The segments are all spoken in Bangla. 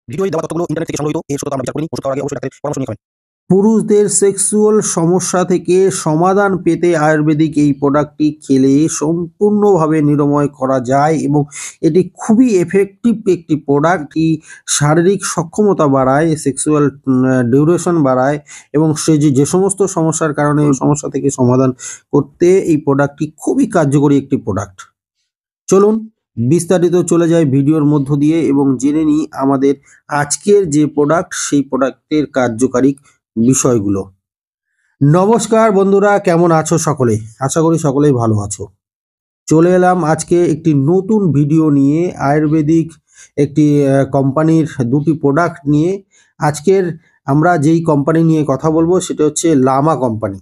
ভিডিওয় দেওয়া তথ্যগুলো ইন্টারনেট থেকে সংগৃহীত। এর সত্যতা আমরা বিচার করিনি। ওষুধ খাওয়ার আগে অবশ্যই ডাক্তারের পরামর্শ নিয়ে খাবেন। পুরুষদের সেক্সুয়াল সমস্যা থেকে সমাধান পেতে আয়ুর্বেদিক এই প্রোডাক্টটি খেলে সম্পূর্ণভাবে নিরাময় করা যায় এবং এটি খুবই এফেক্টিভ একটি প্রোডাক্ট। শারীরিক সক্ষমতা বাড়ায়, সেক্সুয়াল ডিউরেশন বাড়ায় এবং সে যে সমস্ত সমস্যার কারণে সমস্যা থেকে সমাধান করতে এই প্রোডাক্টটি খুবই কার্যকরী একটি প্রোডাক্ট। চলুন বিস্তারিত চলে যায় ভিডিওর মধ্য দিয়ে এবং জেনে নিই আমাদের আজকের যে প্রোডাক্ট সেই প্রোডাক্টের কার্যকারী বিষয়গুলো। নমস্কার বন্ধুরা, কেমন আছো সকলে? আশা করি সকলেই ভালো আছো। চলে এলাম আজকে একটি নতুন ভিডিও নিয়ে আয়ুর্বেদিক একটি কোম্পানির দুটি প্রোডাক্ট নিয়ে। আজকের আমরা যেই কোম্পানি নিয়ে কথা বলবো সেটা হচ্ছে লামা কোম্পানি।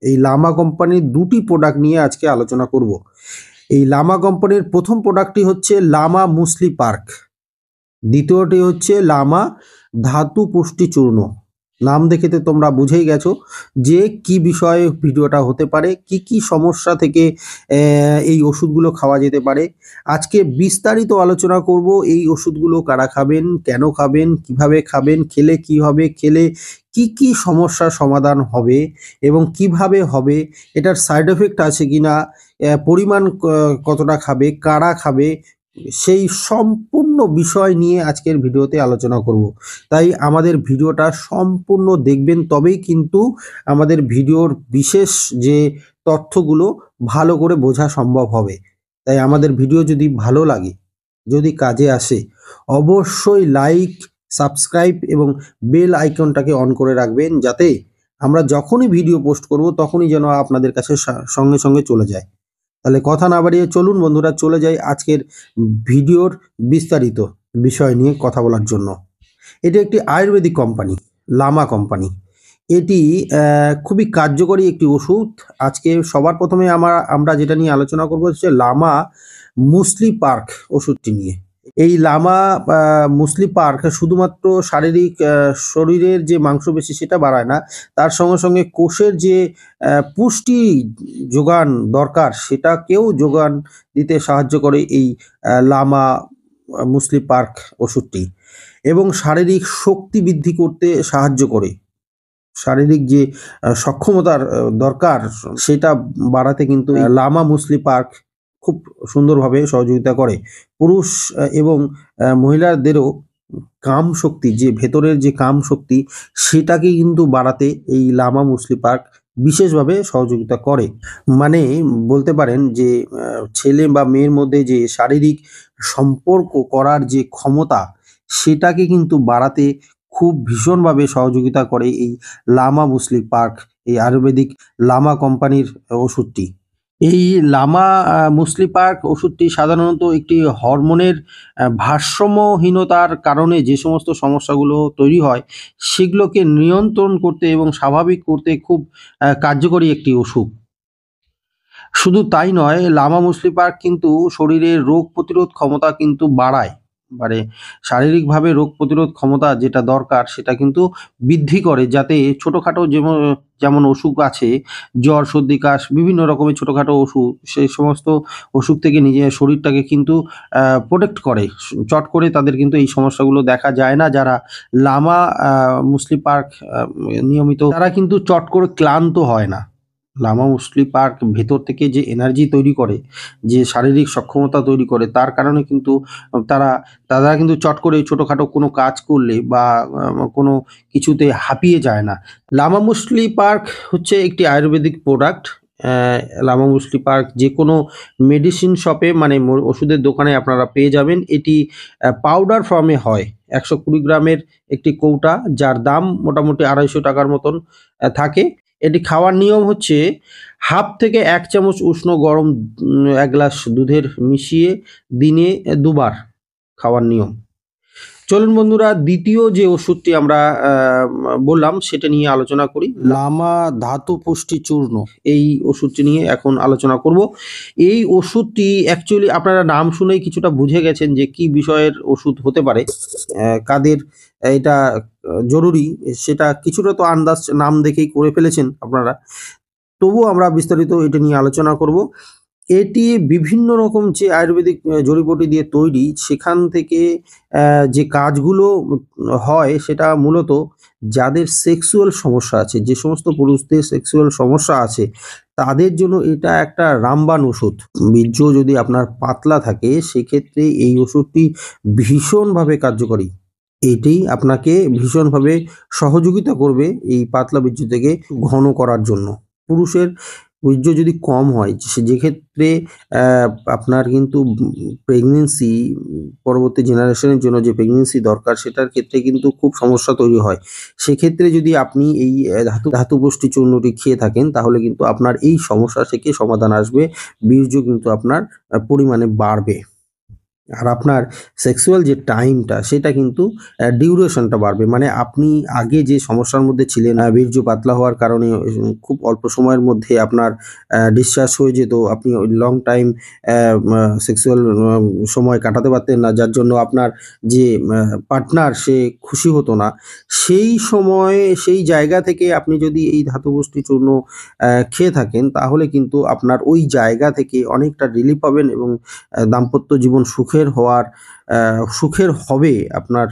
এই লামা কোম্পানির দুটি প্রোডাক্ট নিয়ে আজকে আলোচনা করব। এই লামা কোম্পানির প্রথম প্রোডাক্টটি হচ্ছে লামা মুসলি পার্ক, দ্বিতীয়টি হচ্ছে লামা ধাতু পুষ্টি চূর্ণ। নাম দেখে তো তোমরা বুঝেই গেছো যে কি বিষয়ে ভিডিওটা হতে পারে, কি কি সমস্যা থেকে এই ওষুধগুলো খাওয়া যেতে পারে। আজকে বিস্তারিত আলোচনা করব এই ওষুধগুলো কারা খাবেন, কেন খাবেন, কিভাবে খাবেন, খেলে কি হবে, খেলে কি কি সমস্যার সমাধান হবে এবং কিভাবে হবে, এটার সাইড এফেক্ট আছে কিনা, পরিমাণ কতটা খাবে, কারা খাবে, সেই সম্পূর্ণ বিষয় নিয়ে আজকের ভিডিওতে আলোচনা করব। তাই আমাদের ভিডিওটা সম্পূর্ণ দেখবেন, তবেই কিন্তু আমাদের ভিডিওর বিশেষ যে তথ্যগুলো ভালো করে বোঝা সম্ভব হবে। তাই আমাদের ভিডিও যদি ভালো লাগে, যদি কাজে আসে, অবশ্যই লাইক, সাবস্ক্রাইব এবং বেল আইকনটাকে অন করে রাখবেন, যাতে আমরা যখনই ভিডিও পোস্ট করব তখনই যেন আপনাদের কাছে সঙ্গে সঙ্গে চলে যায়। তাহলে কথা না বাড়িয়ে চলুন বন্ধুরা, চলে যাই আজকের ভিডিওর বিস্তারিত বিষয় নিয়ে কথা বলার জন্য। এটি একটি আয়ুর্বেদিক কোম্পানি, লামা কোম্পানি। এটি খুবই কার্যকরী একটি ওষুধ। আজকে সবার প্রথমে আমরা যেটা নিয়ে আলোচনা করবো হচ্ছে লামা মুসলি পার্ক ওষুধটি নিয়ে। এই লামা মুসলি পার্ক শুধুমাত্র শারীরিক শরীরের যে মাংসপেশি সেটা বাড়ায় না, তার সঙ্গে সঙ্গে কোষের যে পুষ্টি যোগান দরকার সেটাকেও যোগান দিতে সাহায্য করে এই লামা মুসলি পার্ক ওষুধটি, এবং শারীরিক শক্তি বৃদ্ধি করতে সাহায্য করে। শারীরিক যে সক্ষমতার দরকার সেটা বাড়াতে কিন্তু এই লামা মুসলি পার্ক খুব সুন্দরভাবে সহযোগিতা করে। পুরুষ এবং মহিলাদেরও কাম শক্তি, যে ভেতরের যে কাম শক্তি সেটাকে কিন্তু বাড়াতে এই লামা মুসলি পার্ক বিশেষভাবে সহযোগিতা করে। মানে বলতে পারেন যে ছেলে বা মেয়ের মধ্যে যে শারীরিক সম্পর্ক করার যে ক্ষমতা সেটাকে কিন্তু বাড়াতে খুব ভীষণভাবে সহযোগিতা করে এই লামা মুসলি পার্ক, এই আয়ুর্বেদিক লামা কোম্পানির ওষুধটি। এই লামা মুসলি পার্ক ওষুধটি সাধারণত একটি হরমোনের ভারসাম্যহীনতার কারণে যে সমস্ত সমস্যাগুলো তৈরি হয় সেগুলোকে নিয়ন্ত্রণ করতে এবং স্বাভাবিক করতে খুব কার্যকরী একটি ওষুধ। শুধু তাই নয়, লামা মুসলি পার্ক কিন্তু শরীরের রোগ প্রতিরোধ ক্ষমতা কিন্তু বাড়ায়। মানে শারীরিকভাবে রোগ প্রতিরোধ ক্ষমতা যেটা দরকার সেটা কিন্তু বৃদ্ধি করে, যাতে ছোটোখাটো যেমন অসুখ আছে, জ্বর, সর্দি, কাশ, বিভিন্ন রকমের ছোটোখাটো অসুখ, সেই সমস্ত অসুখ থেকে নিজের শরীরটাকে কিন্তু প্রোটেক্ট করে। চট করে তাদের কিন্তু এই সমস্যাগুলো দেখা যায় না। যারা লামা মুসলি পার্ক নিয়মিত, তারা কিন্তু চট করে ক্লান্ত হয় না। লামা মুসলি পার্ক ভেতর থেকে যে এনার্জি তৈরি করে, যে শারীরিক সক্ষমতা তৈরি করে, তার কারণে কিন্তু তারা কিন্তু চট করে ছোটোখাটো কোনো কাজ করলে বা কোনো কিছুতে হাঁপিয়ে যায় না। লামা মুসলি পার্ক হচ্ছে একটি আয়ুর্বেদিক প্রোডাক্ট। লামা মুসলি পার্ক যে কোনো মেডিসিন শপে, মানে ওষুধের দোকানে আপনারা পেয়ে যাবেন। এটি পাউডার ফর্মে হয়, 120 গ্রামের একটি কৌটা, যার দাম মোটামুটি 250 টাকার মতন থাকে। এটি খাওয়ার নিয়ম হচ্ছে হাফ থেকে 1 চামচ উষ্ণ গরম 1 গ্লাস দুধের মিশিয়ে দিনে 2 বার খাওয়ার নিয়ম। চলুন বন্ধুরা, দ্বিতীয় যে ওষুধটি আমরা বললাম সেটা নিয়ে আলোচনা করি। লামা ধাতু পুষ্টি চূর্ণ, এই ওষুধটি নিয়ে এখন আলোচনা করব। এই ওষুধটি অ্যাকচুয়ালি আপনারা নাম শুনেই কিছুটা বুঝে গেছেন যে কি বিষয়ের ওষুধ হতে পারে, কাদের এটা জরুরি সেটা কিছুটা তো আন্দাজ নাম দেখেই করে ফেলেছেন আপনারা। তবুও আমরা বিস্তারিত এটা নিয়ে আলোচনা করব। এটি বিভিন্ন রকম যে আয়ুর্বেদিক জড়িবুটি দিয়ে তৈরি, সেখান থেকে যে কাজগুলো হয় সেটা মূলত যাদের সেক্সুয়াল সমস্যা আছে, যে সমস্ত পুরুষদের সেক্সুয়াল সমস্যা আছে তাদের জন্য এটা একটা রামবাণ ওষুধ। বীর্য যদি আপনার পাতলা থাকে সেক্ষেত্রে এই ওষুধটি ভীষণভাবে কার্যকরী। এটি আপনাকে ভীষণভাবে সহযোগিতা করবে এই পাতলা বীর্য থেকে ঘন করার জন্য। পুরুষের বীর্য যদি কম হয় যেক্ষেত্রে আপনার কিন্তু প্রেগনেন্সি পরবর্তী জেনারেশনের জন্য যে প্রেগনেন্সি দরকার সেটার ক্ষেত্রে কিন্তু খুব সমস্যা তৈরি হয়। সেক্ষেত্রে যদি আপনি এই ধাতুপুষ্টি চূর্ণটি খেয়ে থাকেন তাহলে কিন্তু আপনার এই সমস্যা থেকে সমাধান আসবে। বীর্য কিন্তু আপনার পরিমাণে বাড়বে। আর আপনার সেক্সুয়াল যে টাইমটা সেটা কিন্তু ডিউরেশনটা বাড়বে। মানে আপনি আগে যে সমস্যার মধ্যে ছিলেন, বীর্য পাতলা হওয়ার কারণে খুব অল্প সময়ের মধ্যে আপনার ডিসচার্জ হয়ে যেত। আপনি ওই লং টাইম সেক্সুয়াল সময় কাটাতে পারতেন না। যার জন্য আপনার যে পার্টনার সে খুশি হতো না। সেই সময় সেই জায়গা থেকে আপনি যদি এই ধাতুপুষ্টি চূর্ণ খেয়ে থাকেন তাহলে কিন্তু আপনার ওই জায়গা থেকে অনেকটা রিলিফ পাবেন এবং দাম্পত্য জীবন সুখের হবে। আপনার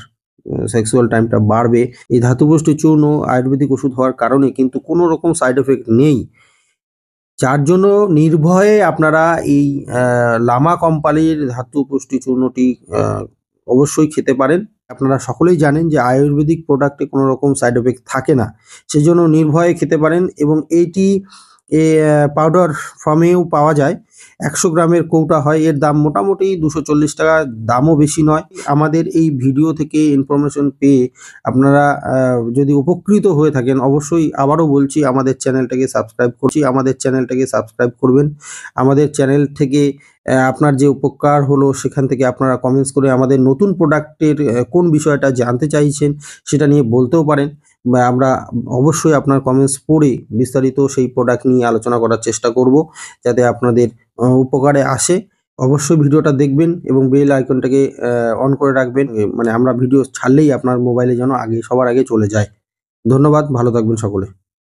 সেক্সুয়াল টাইমটা বাড়বে। এই ধাতুপুষ্টি চূর্ণ আয়ুর্বেদিক ওষুধ হওয়ার কারণে কিন্তু কোনো রকম সাইড এফেক্ট নেই। যার জন্য নির্ভয়ে আপনারা এই লামা কোম্পানির ধাতুপুষ্টি চূর্ণটি অবশ্যই খেতে পারেন। আপনারা সকলেই জানেন যে আয়ুর্বেদিক প্রোডাক্টে কোনো রকম সাইড এফেক্ট থাকে না। সেজন্য নির্ভয়ে খেতে পারেন এবং এইটি পাউডার ফর্মেও পাওয়া যায়। ১০০ গ্রামের কৌটা হয়। এর দাম মোটামুটি ২৪০ টাকা, দামও বেশি নয়। আমাদের এই ভিডিও থেকে ইনফরমেশন পেয়ে আপনারা যদি উপকৃত হয়ে থাকেন অবশ্যই আবারও বলছি আমাদের চ্যানেলটাকে সাবস্ক্রাইব করবেন। আমাদের চ্যানেল থেকে আপনার যে উপকার হলো সেখান থেকে আপনারা কমেন্টস করে আমাদের নতুন প্রোডাক্টের কোন বিষয়টা জানতে চাইছেন সেটা নিয়ে বলতেও পারেন। বা আমরা অবশ্যই আপনার কমেন্টস পড়ে বিস্তারিত সেই প্রোডাক্ট নিয়ে আলোচনা করার চেষ্টা করব যাতে আপনাদের উপকারে আসে। অবশ্যই ভিডিওটা দেখবেন এবং বেল আইকনটাকে অন করে রাখবেন। মানে আমরা ভিডিও ছাড়লেই আপনার মোবাইলে যেন সবার আগে চলে যায়। ধন্যবাদ, ভালো থাকবেন সকলে।